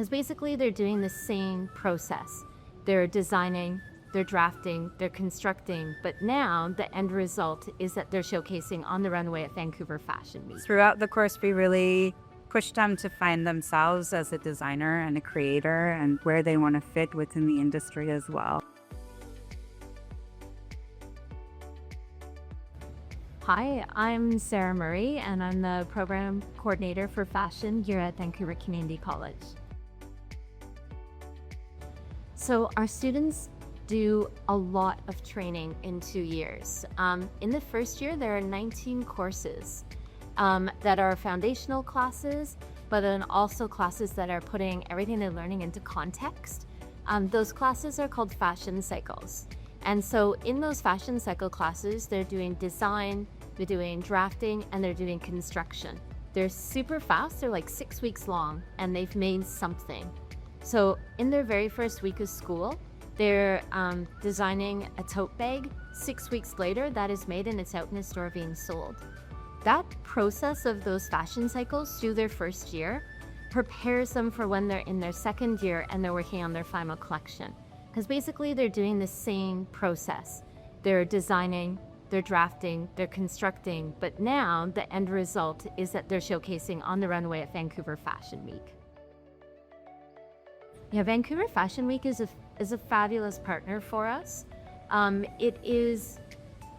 because basically they're doing the same process. They're designing, they're drafting, they're constructing, but now the end result is that they're showcasing on the runway at Vancouver Fashion Week. Throughout the course, we really push them to find themselves as a designer and a creator and where they want to fit within the industry as well. Hi, I'm Sarah Murray, and I'm the program coordinator for fashion here at Vancouver Community College. So our students do a lot of training in 2 years. In the first year, there are 19 courses that are foundational classes, but then also classes that are putting everything they're learning into context. Those classes are called fashion cycles. And so in those fashion cycle classes, they're doing design, they're doing drafting, and they're doing construction. They're super fast, they're like 6 weeks long, and they've made something. So in their very first week of school, they're designing a tote bag. 6 weeks later, that is made and it's out in the store being sold. That process of those fashion cycles through their first year prepares them for when they're in their second year and they're working on their final collection. Because basically they're doing the same process. They're designing, they're drafting, they're constructing, but now the end result is that they're showcasing on the runway at Vancouver Fashion Week. Yeah, Vancouver Fashion Week is a fabulous partner for us. It is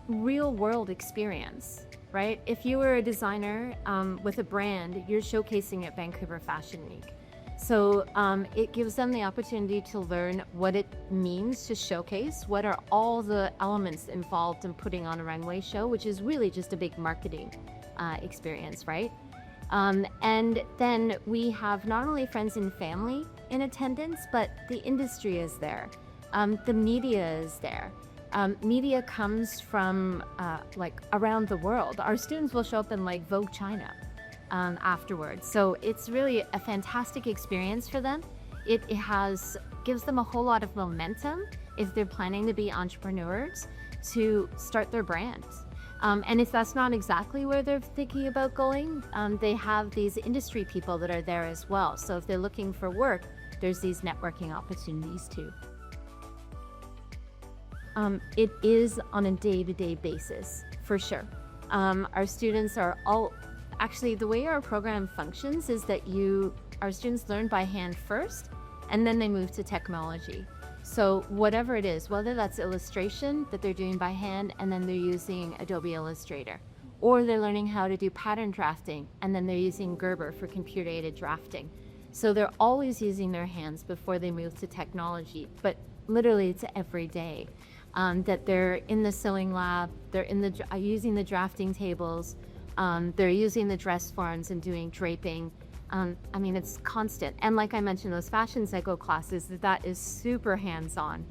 real world experience, right? If you were a designer with a brand, you're showcasing at Vancouver Fashion Week. So it gives them the opportunity to learn what it means to showcase, what are all the elements involved in putting on a runway show, which is really just a big marketing experience, right? And then we have not only friends and family in attendance, but the industry is there. The media is there. Media comes from like around the world. Our students will show up in like Vogue China afterwards. So it's really a fantastic experience for them. It gives them a whole lot of momentum if they're planning to be entrepreneurs to start their brands. And if that's not exactly where they're thinking about going, they have these industry people that are there as well. So if they're looking for work, there's these networking opportunities too. It is on a day-to-day basis, for sure. Our students are actually the way our program functions is that our students learn by hand first, and then they move to technology. So whatever it is, whether that's illustration that they're doing by hand and then they're using Adobe Illustrator, or they're learning how to do pattern drafting and then they're using Gerber for computer-aided drafting. So they're always using their hands before they move to technology, but literally it's every day that they're in the sewing lab, they're using the drafting tables, they're using the dress forms and doing draping. I mean, it's constant. And like I mentioned, those fashion cycle classes, that is super hands-on.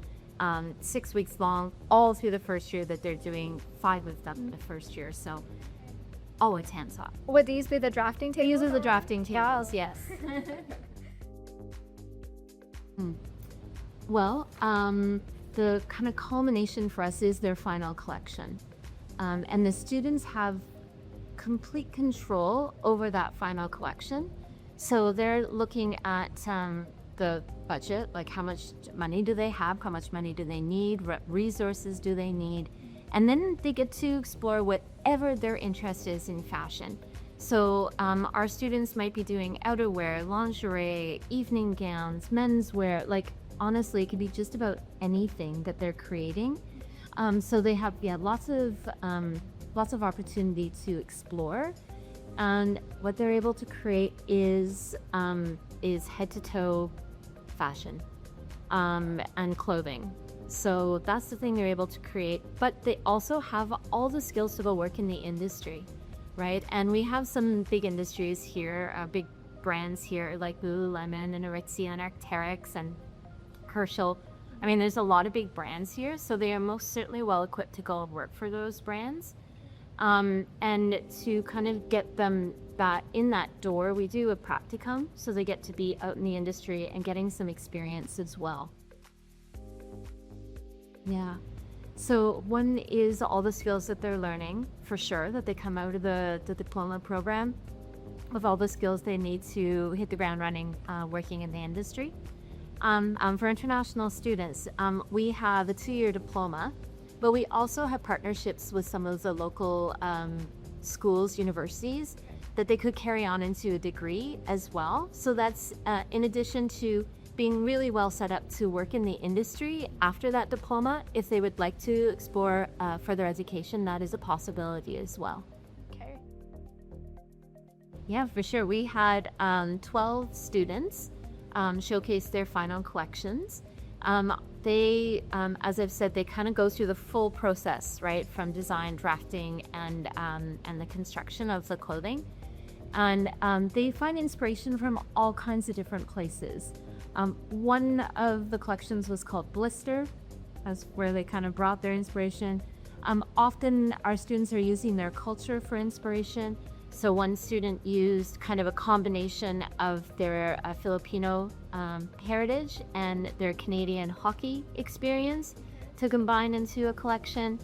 6 weeks long, all through the first year that they're doing, 5 of them in the first year. So always hands-on. Would these be the drafting tables? These are the drafting tables, yes. Well, the kind of culmination for us is their final collection. And the students have complete control over that final collection. So they're looking at the budget, like how much money do they have, how much money do they need, what resources do they need, and then they get to explore whatever their interest is in fashion. So our students might be doing outerwear, lingerie, evening gowns, menswear, like honestly, it could be just about anything that they're creating. So they have lots of opportunity to explore. And what they're able to create is head-to-toe fashion and clothing. So that's the thing they're able to create. But they also have all the skills to go work in the industry, right? And we have some big industries here, big brands here like Lululemon and Aritzia and Arc'teryx and Herschel. I mean, there's a lot of big brands here, so they are most certainly well equipped to go work for those brands. And to kind of get them in that door, we do a practicum, so they get to be out in the industry and getting some experience as well. Yeah. So one is all the skills that they're learning, for sure, that they come out of the diploma program. with all the skills they need to hit the ground running working in the industry. For international students, we have a 2-year diploma, but we also have partnerships with some of the local schools, universities, that they could carry on into a degree as well. So that's in addition to being really well set up to work in the industry after that diploma. If they would like to explore further education, that is a possibility as well. Okay. Yeah, for sure. We had 12 students showcase their final collections. They, as I've said, they kind of go through the full process, right, from design, drafting, and the construction of the clothing. And they find inspiration from all kinds of different places. One of the collections was called Blister. That's where they kind of brought their inspiration. Often our students are using their culture for inspiration. So one student used kind of a combination of their Filipino heritage and their Canadian hockey experience to combine into a collection.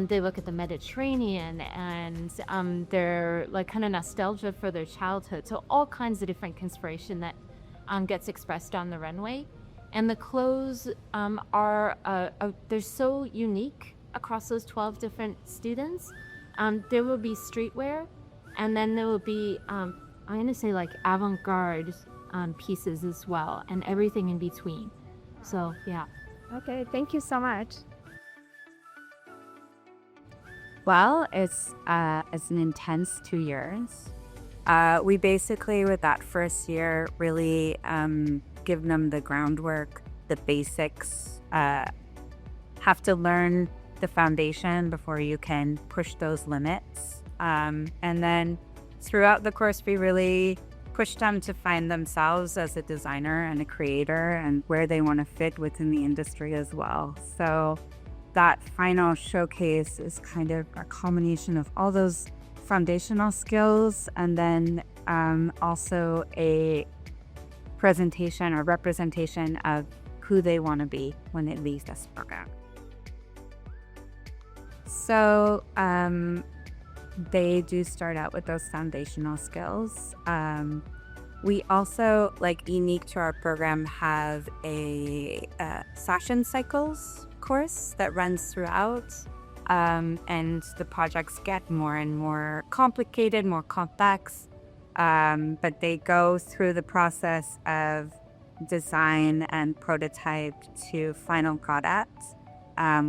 They look at the Mediterranean and their like kind of nostalgia for their childhood. So all kinds of different inspiration that gets expressed on the runway. And the clothes they're so unique across those 12 different students. There will be streetwear, and then there will be, I'm going to say like avant-garde pieces as well, and everything in between. So, yeah. Okay, thank you so much. Well, it's an intense 2 years. We basically, with that first year, really give them the groundwork, the basics, have to learn the foundation before you can push those limits. And then throughout the course, we really push them to find themselves as a designer and a creator and where they want to fit within the industry as well. So that final showcase is kind of a combination of all those foundational skills and then also a presentation or representation of who they want to be when they leave this program. So they do start out with those foundational skills. We also, like unique to our program, have a fashion cycles course that runs throughout. And the projects get more and more complicated, more complex, but they go through the process of design and prototype to final product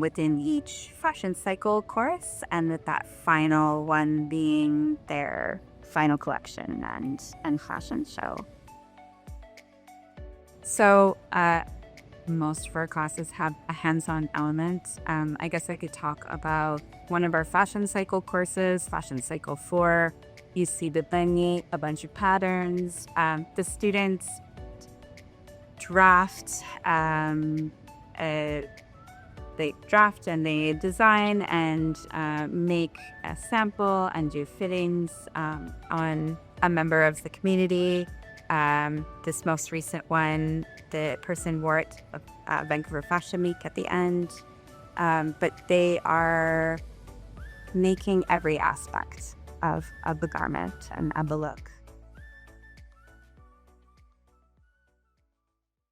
within each fashion cycle course, and with that final one being their final collection and fashion show. So most of our classes have a hands-on element. I guess I could talk about one of our fashion cycle courses, Fashion Cycle 4. You see the delineate a bunch of patterns. The students draft, they draft and they design and make a sample and do fittings on a member of the community. This most recent one, the person wore it at Vancouver Fashion Week at the end. But they are making every aspect of the garment and of the look.